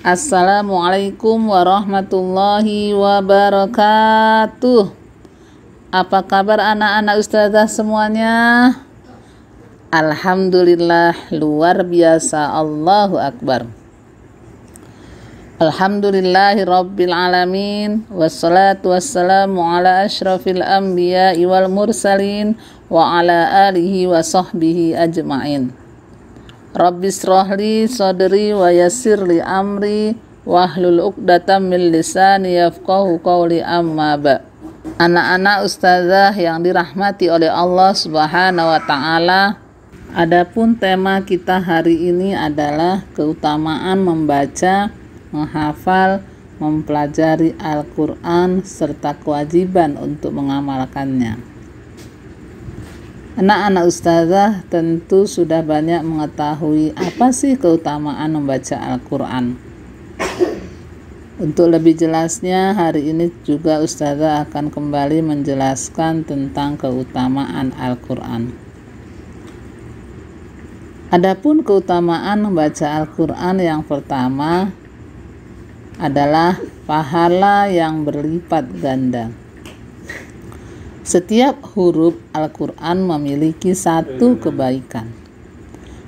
Assalamualaikum warahmatullahi wabarakatuh. Apa kabar anak-anak ustazah semuanya? Alhamdulillah, luar biasa, Allahu Akbar. Alhamdulillahi rabbil alamin. Wassalatu wassalamu ala ashrafil anbiya'i wal mursalin wa ala alihi wa sahbihi ajma'in. Rabbis rohli sodri wa yassirli amri wahlul uqdatam min lisani yafqahu qawli amma ba. Anak-anak ustazah yang dirahmati oleh Allah Subhanahu wa ta'ala, adapun tema kita hari ini adalah keutamaan membaca, menghafal, mempelajari Al-Quran serta kewajiban untuk mengamalkannya. Anak-anak ustazah tentu sudah banyak mengetahui apa sih keutamaan membaca Al-Quran. Untuk lebih jelasnya, hari ini juga ustazah akan kembali menjelaskan tentang keutamaan Al-Quran. Adapun keutamaan membaca Al-Quran, yang pertama adalah pahala yang berlipat ganda. Setiap huruf Al-Quran memiliki satu kebaikan,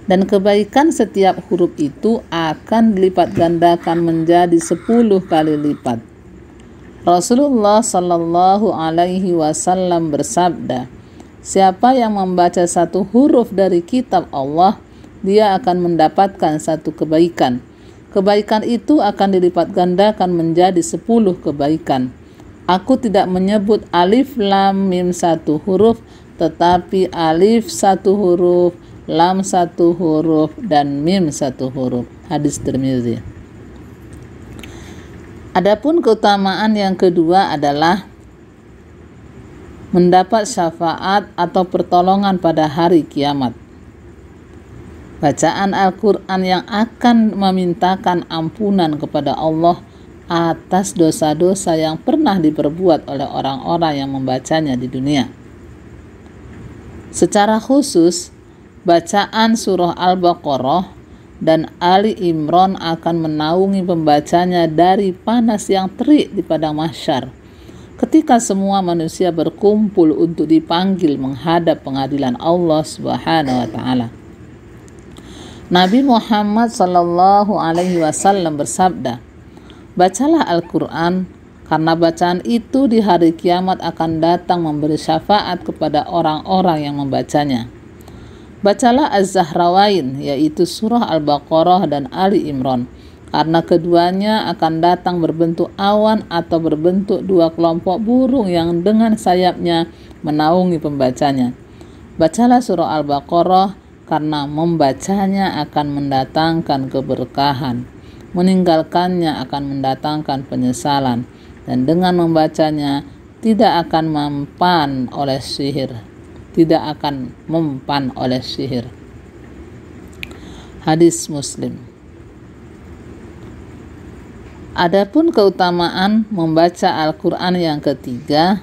dan kebaikan setiap huruf itu akan dilipat gandakan menjadi 10 kali lipat. Rasulullah Shallallahu Alaihi Wasallam bersabda, siapa yang membaca satu huruf dari kitab Allah, dia akan mendapatkan satu kebaikan. Kebaikan itu akan dilipat gandakan menjadi 10 kebaikan. Aku tidak menyebut alif lam mim satu huruf, tetapi alif satu huruf, lam satu huruf, dan mim satu huruf. Hadis Tirmizi. Adapun keutamaan yang kedua adalah mendapat syafaat atau pertolongan pada hari kiamat. Bacaan Al-Quran yang akan memintakan ampunan kepada Allah atas dosa-dosa yang pernah diperbuat oleh orang-orang yang membacanya di dunia. Secara khusus, bacaan surah Al-Baqarah dan Ali Imran akan menaungi pembacanya dari panas yang terik di padang mahsyar, ketika semua manusia berkumpul untuk dipanggil menghadap pengadilan Allah Subhanahu wa ta'ala. Nabi Muhammad Sallallahu Alaihi Wasallam bersabda, bacalah Al-Quran, karena bacaan itu di hari kiamat akan datang memberi syafaat kepada orang-orang yang membacanya. Bacalah Az-Zahrawain, yaitu surah Al-Baqarah dan Ali Imran, karena keduanya akan datang berbentuk awan atau berbentuk dua kelompok burung yang dengan sayapnya menaungi pembacanya. Bacalah surah Al-Baqarah, karena membacanya akan mendatangkan keberkahan, meninggalkannya akan mendatangkan penyesalan, dan dengan membacanya tidak akan mempan oleh sihir. Hadis Muslim. Adapun keutamaan membaca Al-Quran yang ketiga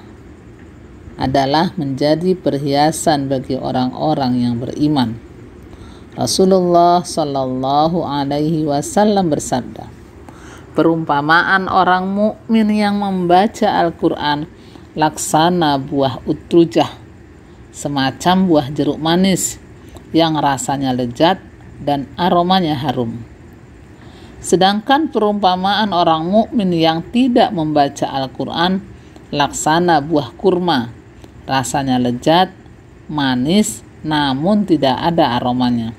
adalah menjadi perhiasan bagi orang-orang yang beriman. Rasulullah Shallallahu Alaihi Wasallam bersabda, perumpamaan orang mukmin yang membaca Al-Quran laksana buah utrujah, semacam buah jeruk manis yang rasanya lezat dan aromanya harum. Sedangkan perumpamaan orang mukmin yang tidak membaca Al-Quran laksana buah kurma, rasanya lezat, manis, namun tidak ada aromanya.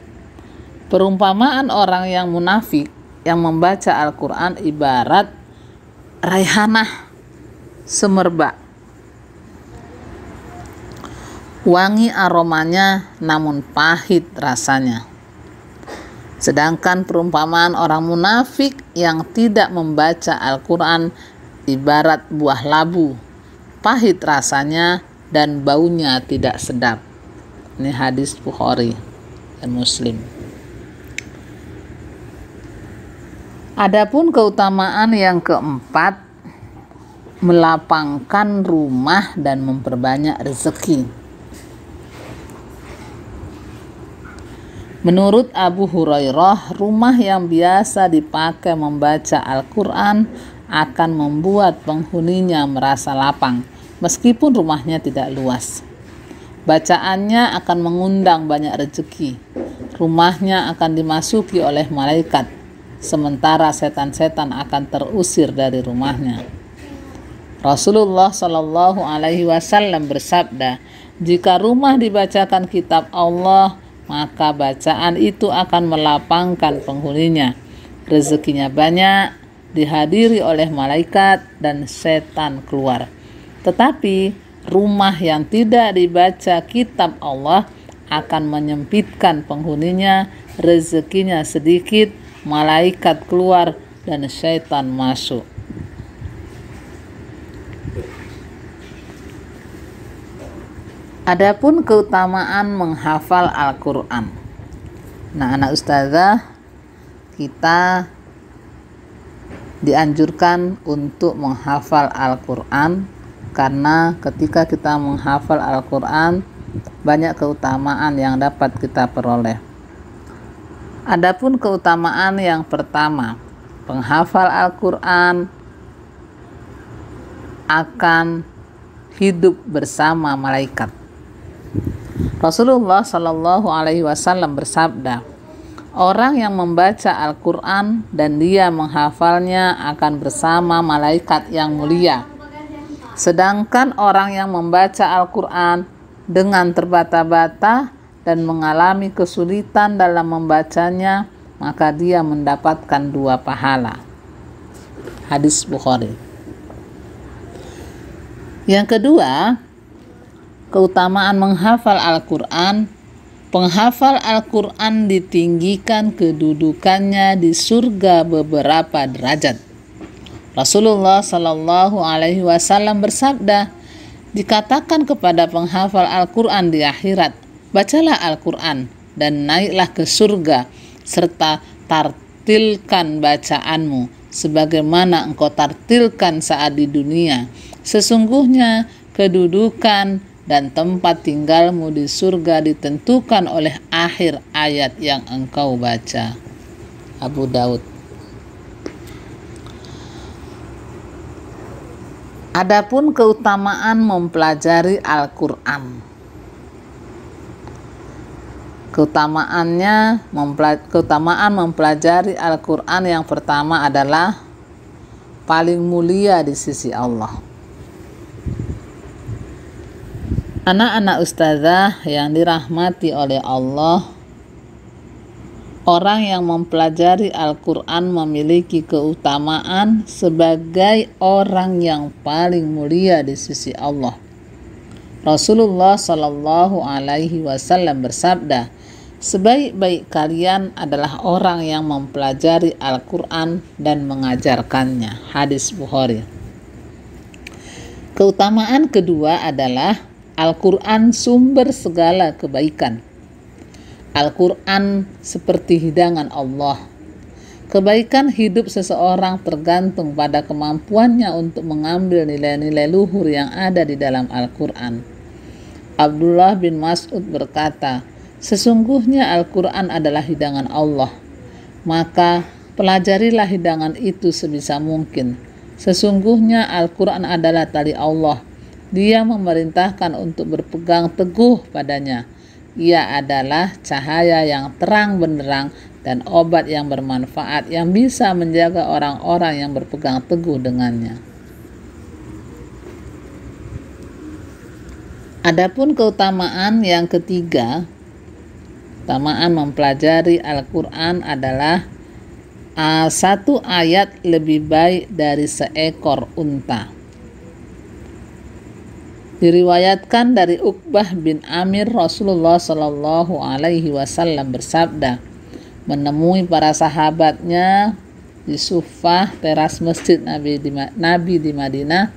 Perumpamaan orang yang munafik yang membaca Al-Quran ibarat raihanah semerbak, wangi aromanya namun pahit rasanya. Sedangkan perumpamaan orang munafik yang tidak membaca Al-Quran ibarat buah labu, pahit rasanya dan baunya tidak sedap. Ini hadis Bukhari dan Muslim. Adapun keutamaan yang keempat, melapangkan rumah dan memperbanyak rezeki. Menurut Abu Hurairah, rumah yang biasa dipakai membaca Al-Quran akan membuat penghuninya merasa lapang, meskipun rumahnya tidak luas. Bacaannya akan mengundang banyak rezeki. Rumahnya akan dimasuki oleh malaikat, sementara setan-setan akan terusir dari rumahnya. Rasulullah Shallallahu Alaihi Wasallam bersabda, jika rumah dibacakan kitab Allah, maka bacaan itu akan melapangkan penghuninya. Rezekinya banyak, dihadiri oleh malaikat dan setan keluar. Tetapi rumah yang tidak dibaca kitab Allah akan menyempitkan penghuninya, rezekinya sedikit, malaikat keluar dan setan masuk. Adapun keutamaan menghafal Al-Quran. Nah, anak ustazah, kita dianjurkan untuk menghafal Al-Quran karena ketika kita menghafal Al-Quran banyak keutamaan yang dapat kita peroleh. Adapun keutamaan yang pertama, penghafal Al-Quran akan hidup bersama malaikat. Rasulullah Shallallahu Alaihi Wasallam bersabda, orang yang membaca Al-Quran dan dia menghafalnya akan bersama malaikat yang mulia. Sedangkan orang yang membaca Al-Quran dengan terbata-bata dan mengalami kesulitan dalam membacanya, maka dia mendapatkan 2 pahala. Hadis Bukhari. Yang kedua, keutamaan menghafal Al-Quran. Penghafal Al-Quran ditinggikan kedudukannya di surga beberapa derajat. Rasulullah Shallallahu Alaihi Wasallam bersabda, dikatakan kepada penghafal Al-Quran di akhirat, bacalah Al-Quran dan naiklah ke surga, serta tartilkan bacaanmu sebagaimana engkau tartilkan saat di dunia. Sesungguhnya kedudukan dan tempat tinggalmu di surga ditentukan oleh akhir ayat yang engkau baca. Abu Daud. Adapun keutamaan mempelajari Al-Quran. Keutamaan mempelajari Al-Quran yang pertama adalah paling mulia di sisi Allah. Anak-anak ustazah yang dirahmati oleh Allah, orang yang mempelajari Al-Quran memiliki keutamaan sebagai orang yang paling mulia di sisi Allah. Rasulullah Shallallahu Alaihi Wasallam bersabda, sebaik-baik kalian adalah orang yang mempelajari Al-Quran dan mengajarkannya. Hadis Bukhari. Keutamaan kedua adalah Al-Quran sumber segala kebaikan. Al-Quran seperti hidangan Allah. Kebaikan hidup seseorang tergantung pada kemampuannya untuk mengambil nilai-nilai luhur yang ada di dalam Al-Quran. Abdullah bin Mas'ud berkata, sesungguhnya Al-Quran adalah hidangan Allah. Maka pelajarilah hidangan itu sebisa mungkin. Sesungguhnya Al-Quran adalah tali Allah. Dia memerintahkan untuk berpegang teguh padanya. Ia adalah cahaya yang terang benderang dan obat yang bermanfaat yang bisa menjaga orang-orang yang berpegang teguh dengannya. Adapun keutamaan yang ketiga, keutamaan mempelajari Al-Quran adalah satu ayat lebih baik dari seekor unta. Diriwayatkan dari Uqbah bin Amir, Rasulullah Shallallahu Alaihi Wasallam bersabda, menemui para sahabatnya di Suffah, teras masjid Nabi di Madinah.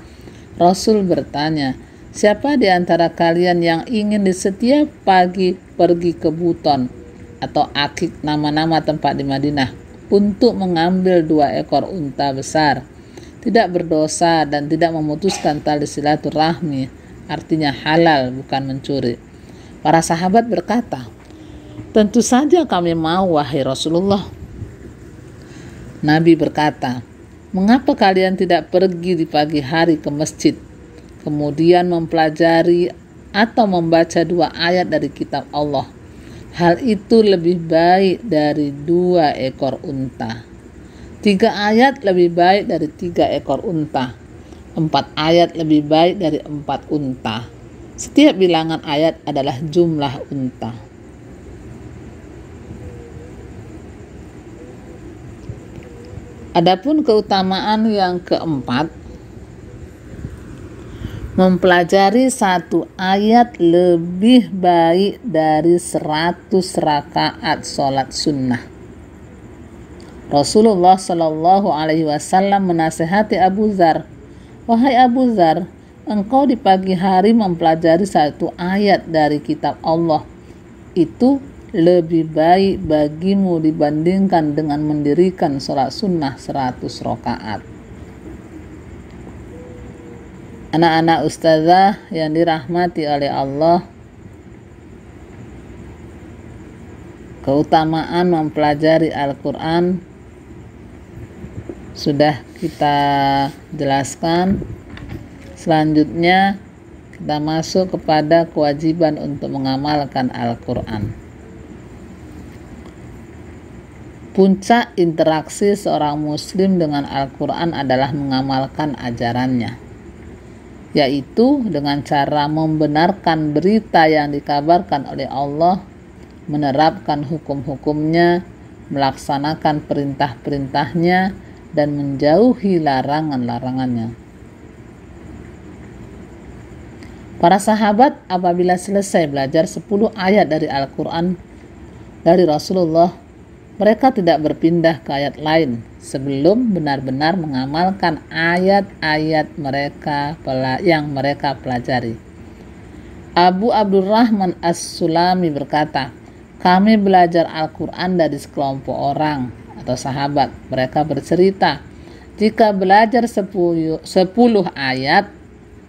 Rasul bertanya, siapa di antara kalian yang ingin di setiap pagi pergi ke Buton atau Akik, nama-nama tempat di Madinah, untuk mengambil 2 ekor unta besar, tidak berdosa dan tidak memutuskan tali silaturahmi, artinya halal bukan mencuri. Para sahabat berkata, Tentu saja kami mau, wahai Rasulullah. Nabi berkata, mengapa kalian tidak pergi di pagi hari ke masjid, kemudian mempelajari atau membaca 2 ayat dari kitab Allah? Hal itu lebih baik dari 2 ekor unta. 3 ayat lebih baik dari 3 ekor unta. 4 ayat lebih baik dari 4 unta. Setiap bilangan ayat adalah jumlah unta. Adapun keutamaan yang keempat, mempelajari 1 ayat lebih baik dari 100 rakaat sholat sunnah. Rasulullah Shallallahu Alaihi Wasallam menasihati Abu Dzar, wahai Abu Dzar, engkau di pagi hari mempelajari 1 ayat dari kitab Allah, itu lebih baik bagimu dibandingkan dengan mendirikan sholat sunnah 100 rakaat. Anak-anak ustazah yang dirahmati oleh Allah, keutamaan mempelajari Al-Quran sudah kita jelaskan. Selanjutnya kita masuk kepada kewajiban untuk mengamalkan Al-Quran. Puncak interaksi seorang muslim dengan Al-Quran adalah mengamalkan ajarannya, yaitu dengan cara membenarkan berita yang dikabarkan oleh Allah, menerapkan hukum-hukumnya, melaksanakan perintah-perintahnya, dan menjauhi larangan-larangannya. Para sahabat apabila selesai belajar 10 ayat dari Al-Quran dari Rasulullah, mereka tidak berpindah ke ayat lain sebelum benar-benar mengamalkan ayat-ayat mereka yang mereka pelajari. Abu Abdurrahman As-Sulami berkata, kami belajar Al-Quran dari sekelompok orang atau sahabat. Mereka bercerita, jika belajar 10 ayat,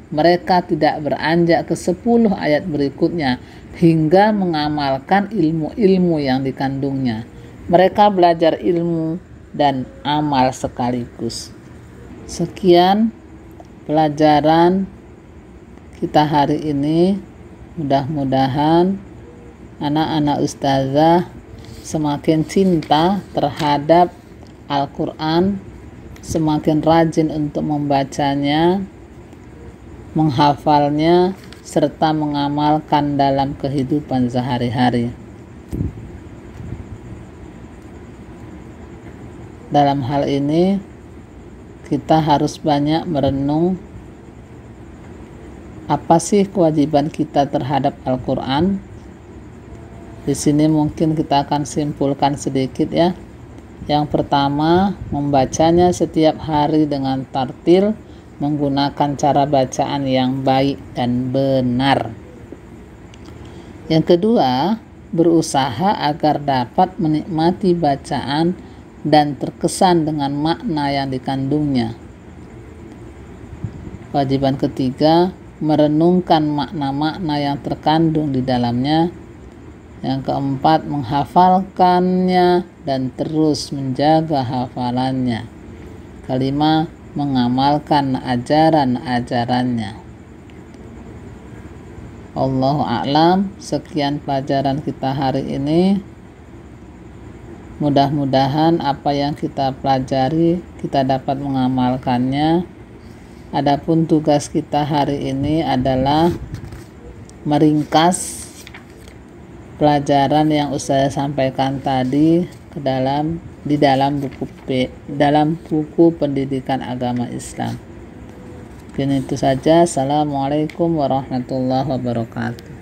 mereka tidak beranjak ke 10 ayat berikutnya hingga mengamalkan ilmu-ilmu yang dikandungnya. Mereka belajar ilmu dan amal sekaligus. Sekian pelajaran kita hari ini. Mudah-mudahan anak-anak ustazah semakin cinta terhadap Al-Quran, semakin rajin untuk membacanya, menghafalnya, serta mengamalkan dalam kehidupan sehari-hari. Dalam hal ini kita harus banyak merenung apa sih kewajiban kita terhadap Al-Quran. Di sini mungkin kita akan simpulkan sedikit ya. Yang pertama, membacanya setiap hari dengan tartil, menggunakan cara bacaan yang baik dan benar. Yang kedua, berusaha agar dapat menikmati bacaan dan terkesan dengan makna yang dikandungnya. Kewajiban ketiga, merenungkan makna-makna yang terkandung di dalamnya. Yang keempat, menghafalkannya dan terus menjaga hafalannya. Kelima, mengamalkan ajaran-ajarannya. Allahu a'lam. Sekian pelajaran kita hari ini. Mudah-mudahan apa yang kita pelajari kita dapat mengamalkannya. Adapun tugas kita hari ini adalah meringkas pelajaran yang saya sampaikan tadi di dalam buku pendidikan agama Islam. Mungkin itu saja. Assalamualaikum warahmatullahi wabarakatuh.